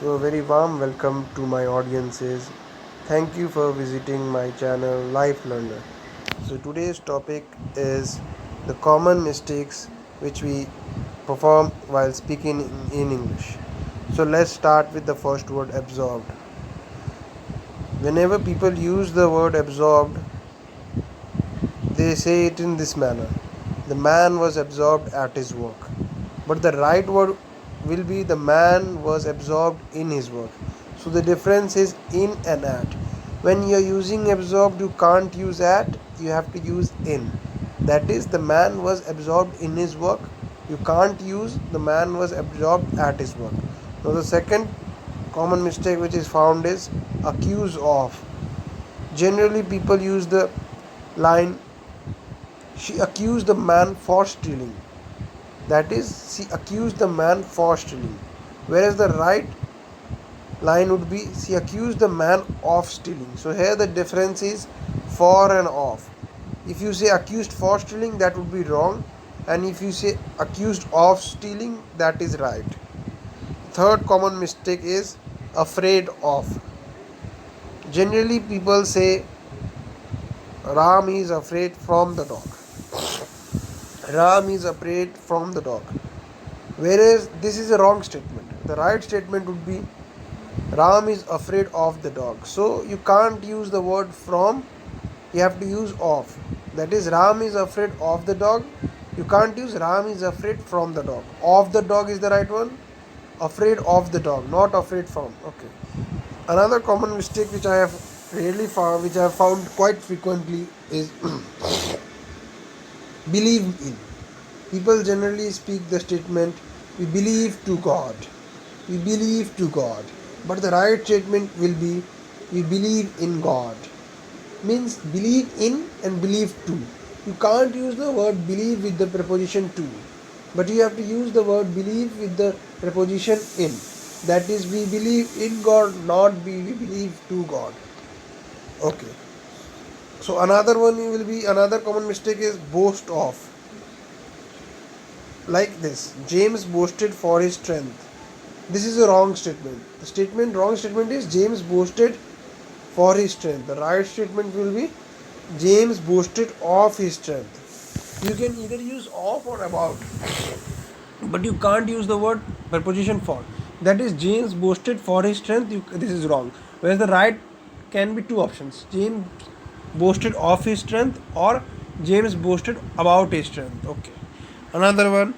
So, a very warm welcome to my audiences. Thank you for visiting my channel Life Learner. So, today's topic is the common mistakes which we perform while speaking in English. So, let's start with the first word absorbed. Whenever people use the word absorbed, they say it in this manner: the man was absorbed at his work. But the right word will be the man was absorbed in his work. So the difference is in and at. When you are using absorbed, you can't use at, you have to use in. That is, the man was absorbed in his work. You can't use the man was absorbed at his work. Now, the second common mistake which is found is accuse of. Generally, people use the line, she accused the man for stealing. That is, she accused the man for stealing. Whereas the right line would be, she accused the man of stealing. So here the difference is for and of. If you say accused for stealing, that would be wrong. And if you say accused of stealing, that is right. Third common mistake is afraid of. Generally, people say Ram is afraid from the dog. Ram is afraid from the dog. Whereas this is a wrong statement. The right statement would be Ram is afraid of the dog. So you can't use the word from, you have to use of. That is, Ram is afraid of the dog. You can't use Ram is afraid from the dog. Of the dog is the right one. Afraid of the dog, not afraid from. Okay. Another common mistake which I have rarely found, which I have found quite frequently, is believe in. People generally speak the statement, we believe to God. We believe to God. But the right statement will be, we believe in God. Means believe in and believe to. You can't use the word believe with the preposition to. But you have to use the word believe with the preposition in. That is, we believe in God, not we believe to God. Okay. So another one will be, another common mistake is boast of. Like this, James boasted for his strength. This is a wrong statement. Wrong statement is James boasted for his strength. The right statement will be James boasted of his strength. You can either use of or about, but you can't use the word preposition for. That is, James boasted for his strength. This is wrong. Whereas the right can be two options: James boasted of his strength or James boasted about his strength. Okay. Another one,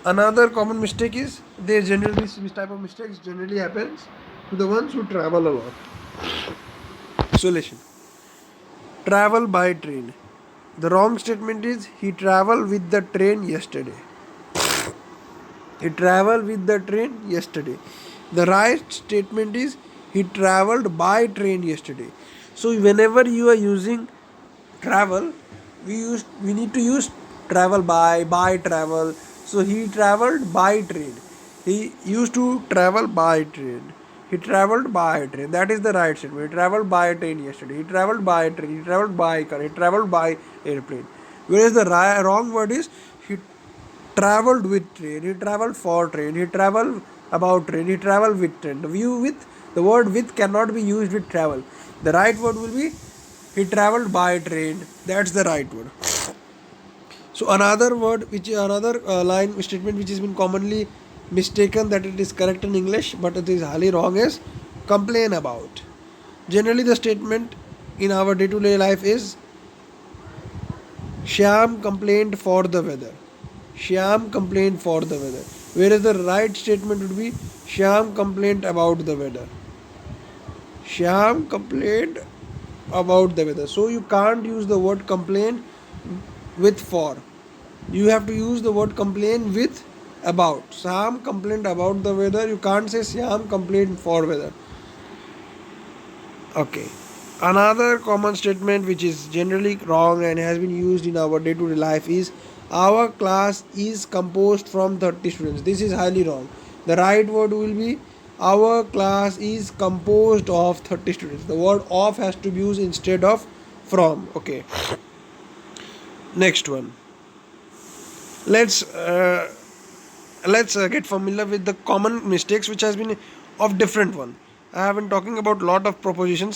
another common mistake is, they generally, this type of mistakes generally happens to the ones who travel a lot. So listen, travel by train. The wrong statement is, he traveled with the train yesterday. He traveled with the train yesterday. The right statement is, he traveled by train yesterday. So whenever you are using travel, we need to use travel by travel. So he traveled by train. He used to travel by train. He traveled by train. That is the right statement. He traveled by train yesterday. He traveled by train. He traveled by car. He traveled by airplane. Whereas the wrong word is, he traveled with train. He traveled for train. He traveled about train. He traveled with train. The word with cannot be used with travel. The right word will be, he traveled by train. That's the right word. So another word, which another line statement which has been commonly mistaken that it is correct in English, but it is highly wrong, is complain about. Generally, the statement in our day-to-day life is, Shyam complained for the weather. Shyam complained for the weather. Whereas the right statement would be, Shyam complained about the weather. Shyam complained about the weather. So you can't use the word complain with for. You have to use the word complain with about. Shyam complained about the weather. You can't say Shyam complained for weather. Okay. Another common statement which is generally wrong and has been used in our day-to-day life is, our class is composed from 30 students. This is highly wrong. The right word will be, our class is composed of 30 students. The word of has to be used instead of from. Okay. Next one. Let's let's get familiar with the common mistakes which has been of different one. I have been talking about lot of propositions.